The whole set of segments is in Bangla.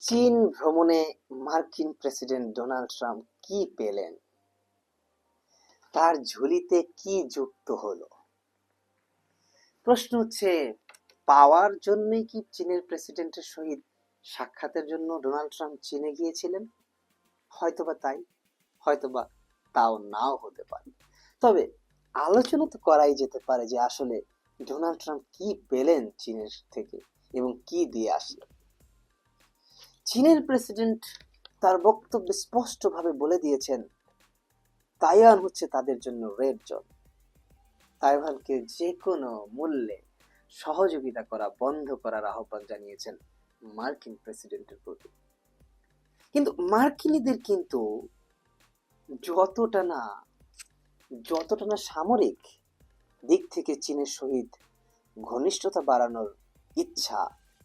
চীন ভ্রমণে মার্কিন প্রেসিডেন্ট ডোনাল্ড ট্রাম্প কি পেলেন, তার ঝুলিতে কি যুক্ত হলো? প্রশ্ন হচ্ছে, পাওয়ার জন্যই কি চীনের প্রেসিডেন্টের সহিত সাক্ষাতের জন্য ডোনাল্ড ট্রাম্প চীনে গিয়েছিলেন? হয়তোবা তাই, হয়তোবা তাও নাও হতে পারে। তবে আলোচনা তো করাই যেতে পারে যে আসলে ডোনাল্ড ট্রাম্প কি পেলেন চীনের থেকে এবং কি দিয়ে আসলেন। চীনের প্রেসিডেন্ট তার বক্তব্যে স্পষ্টভাবে বলে দিয়েছেন, তাইওয়ান হচ্ছে তাদের জন্য রেড জোন। তাইওয়ানকে যে কোনো মূল্যে সহযোগিতা করা বন্ধ করার আহ্বান জানিয়েছেন মার্কিন প্রেসিডেন্টের প্রতি। কিন্তু মার্কিনীদের কিন্তু যতটা না সামরিক দিক থেকে চীনের সহিত ঘনিষ্ঠতা বাড়ানোর ইচ্ছা,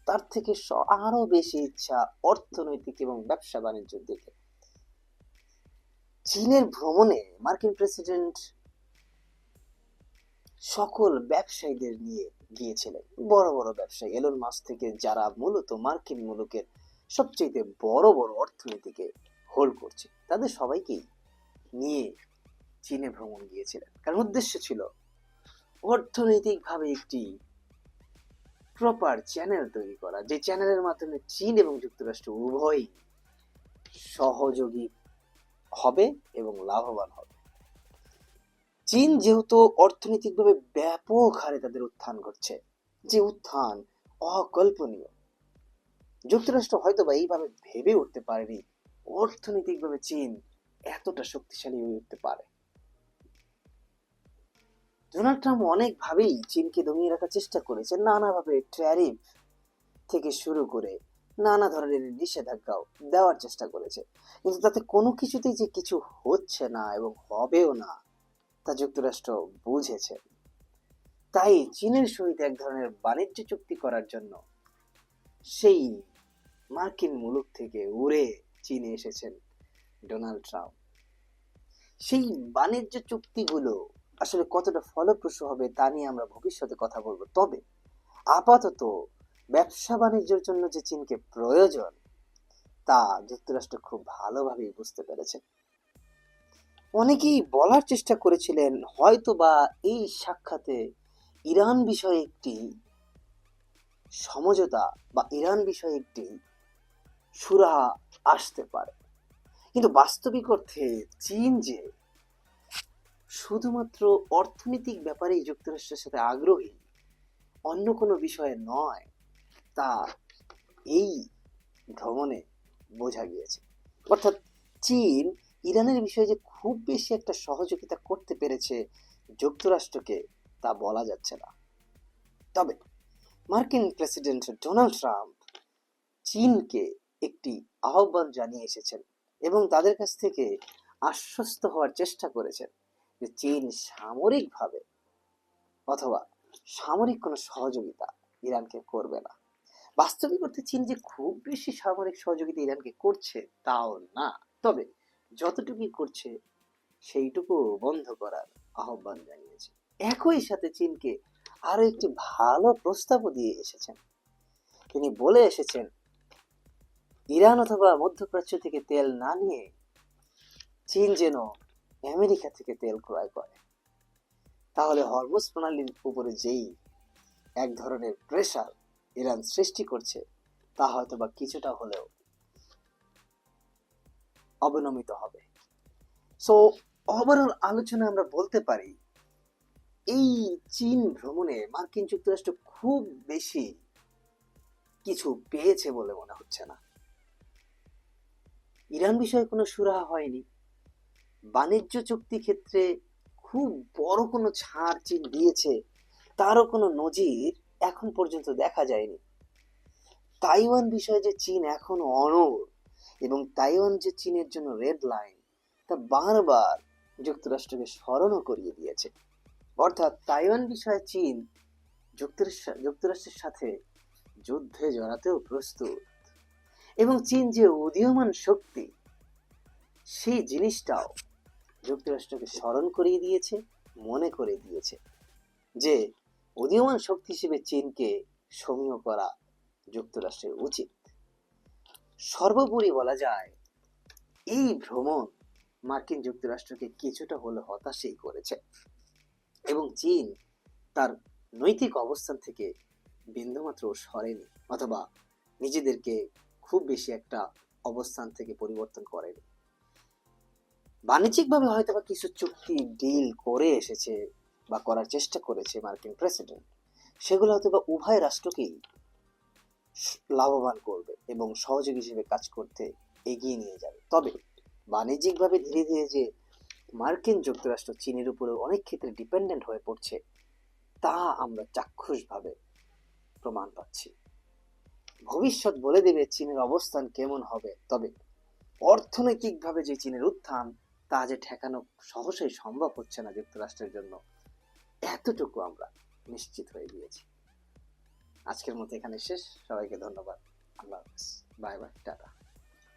তার থেকে আরো বেশি ইচ্ছা অর্থনৈতিক এবং ব্যবসা বাণিজ্যের দিকে। চীনের ভ্রমণে মার্কিন প্রেসিডেন্ট সকল ব্যবসায়ীদের নিয়ে গিয়েছিলেন। বড় বড় ব্যবসায়ী, এলন মাস্ক থেকে, যারা মূলত মার্কিন মুলুকের সবচেয়ে বড় বড় অর্থনীতিকে হোল্ড করছে, তাদের সবাইকেই নিয়ে চীনে ভ্রমণ গিয়েছিলেন। কারণ উদ্দেশ্য ছিল অর্থনৈতিকভাবে একটি প্রপার চ্যানেল তৈরি করা, যে চ্যানেলের মাধ্যমে চীন এবং যুক্তরাষ্ট্র উভয়ই সহযোগী হবে এবং লাভবান হবে। চীন যেহেতু অর্থনৈতিকভাবে ব্যাপক হারে তাদের উত্থান ঘটছে, যে উত্থান অকল্পনীয়। যুক্তরাষ্ট্র হয়তোবা এইভাবে ভেবে উঠতে পারেনি অর্থনৈতিকভাবে চীন এতটা শক্তিশালী হয়ে উঠতে পারে। ডোনাল্ড ট্রাম্প অনেকভাবেই চীনকে দমিয়ে রাখার চেষ্টা করেছেন, নানাভাবে ট্যারিফ থেকে শুরু করে নানা ধরনের নিষেধাজ্ঞাও দেওয়ার চেষ্টা করেছে, কিন্তু তাতে কোনো কিছুতেই যে কিছু হচ্ছে না এবং হবেও না তা যুক্তরাষ্ট্র বুঝেছে। তাই চীনের সহিত এক ধরনের বাণিজ্য চুক্তি করার জন্য সেই মার্কিন মুলুক থেকে উড়ে চীনে এসেছেন ডোনাল্ড ট্রাম্প। সেই বাণিজ্য চুক্তিগুলো আসলে কতটা ফলপ্রসূ হবে তা নিয়ে আমরা ভবিষ্যতে কথা বলবো। তবে আপাতত ব্যবসা বাণিজ্যের জন্য যে চীনকে প্রয়োজন তা যুক্তরাষ্ট্র খুব ভালোভাবেই বুঝতে পেরেছে। অনেকেই বলার চেষ্টা করেছিলেন হয়তো বা এই সাক্ষাতে ইরান বিষয়ে একটি সমঝোতা বা ইরান বিষয়ে একটি সুরাহা আসতে পারে, কিন্তু বাস্তবিক অর্থে চীন যে শুধুমাত্র অর্থনৈতিক ব্যাপারেই যুক্তরাষ্ট্রের সাথে আগ্রহী, অন্য কোনো বিষয়ে নয়, তা এই ভ্রমণে বোঝা গিয়েছে। অর্থাৎ চীন ইরানের বিষয়ে যে খুব বেশি একটা সহযোগিতা করতে পেরেছে যুক্তরাষ্ট্রকে, তা বলা যাচ্ছে না। তবে মার্কিন প্রেসিডেন্ট ডোনাল্ড ট্রাম্প চীনকে একটি আহ্বান জানিয়ে এসেছেন এবং তাদের কাছ থেকে আশ্বস্ত হওয়ার চেষ্টা করেছেন যে চীন সামরিকভাবে অথবা সামরিক কোনো সহযোগিতা ইরানকে করবে না। বাস্তবিক অর্থে চীন যে খুব বেশি সামরিক সহযোগিতা ইরানকে করছে তাও না, তবে যতটুকুই করছে সেইটুকু বন্ধ করার আহ্বান জানিয়েছে। একই সাথে চীনকে আরো একটি ভালো প্রস্তাবও দিয়ে এসেছেন। তিনি বলে এসেছেন, ইরান অথবা মধ্যপ্রাচ্য থেকে তেল না নিয়ে চীন যেন আমেরিকা থেকে তেল ক্রয় করে। তাহলে হরমুজ প্রণালীর উপরে যেই এক ধরনের প্রেসার ইরান সৃষ্টি করছে তা হয়তো বা কিছুটা হলেও অবনমিত হবে। সো ওভারঅল আলোচনা আমরা বলতে পারি, এই চীন ভ্রমণে মার্কিন যুক্তরাষ্ট্র খুব বেশি কিছু পেয়েছে বলে মনে হচ্ছে না। ইরান বিষয়ে কোনো সুরাহা হয়নি, বাণিজ্য চুক্তি ক্ষেত্রে খুব বড় কোনো ছাড় চীন দিয়েছে তারও কোনো নজির এখন পর্যন্ত দেখা যায়নি। তাইওয়ান বিষয়ে যে চীন এখন অনড় এবং তাইওয়ান যে চীনের জন্য রেড লাইন, তা বারবার যুক্তরাষ্ট্রকে স্মরণও করিয়ে দিয়েছে। অর্থাৎ তাইওয়ান বিষয়ে চীন যুক্তরাষ্ট্রের সাথে যুদ্ধে জড়াতেও প্রস্তুত এবং চীন যে উদীয়মান শক্তি সেই জিনিসটাও যুক্তরাষ্ট্রকে স্মরণ করিয়ে দিয়েছে, মনে করে দিয়েছে যে উদীয়মান শক্তি হিসেবে চীনকে সমীহ করা যুক্তরাষ্ট্রের উচিত। সর্বোপরি বলা যায় এই ভ্রমণ মার্কিন যুক্তরাষ্ট্রকে কিছুটা হলে হতাশই করেছে এবং চীন তার নৈতিক অবস্থান থেকে বিন্দুমাত্র সরেনি অথবা নিজেদেরকে খুব বেশি একটা অবস্থান থেকে পরিবর্তন করেনি। বাণিজ্যিকভাবে হয়তো বা কিছু চুক্তি ডিল করে এসেছে বা করার চেষ্টা করেছে মার্কিন প্রেসিডেন্ট, সেগুলো হয়তো বা উভয় রাষ্ট্রকেই লাভবান করবে এবং সহযোগী হিসেবে কাজ করতে এগিয়ে নিয়ে যাবে। তবে বাণিজ্যিকভাবে ধীরে ধীরে যে মার্কিন যুক্তরাষ্ট্র চীনের উপরে অনেক ক্ষেত্রে ডিপেন্ডেন্ট হয়ে পড়ছে তা আমরা চাক্ষুষভাবে প্রমাণ পাচ্ছি। ভবিষ্যৎ বলে দেবে চীনের অবস্থান কেমন হবে, তবে অর্থনৈতিকভাবে যে চীনের উত্থান তা যে ঠেকানো সহজেই সম্ভব হচ্ছে না যুক্তরাষ্ট্রের জন্য, এতটুকু আমরা নিশ্চিত হয়ে গিয়েছি। আজকের মতো এখানে শেষ। সবাইকে ধন্যবাদ। আল্লাহ হাফেজ। Bye bye, tata.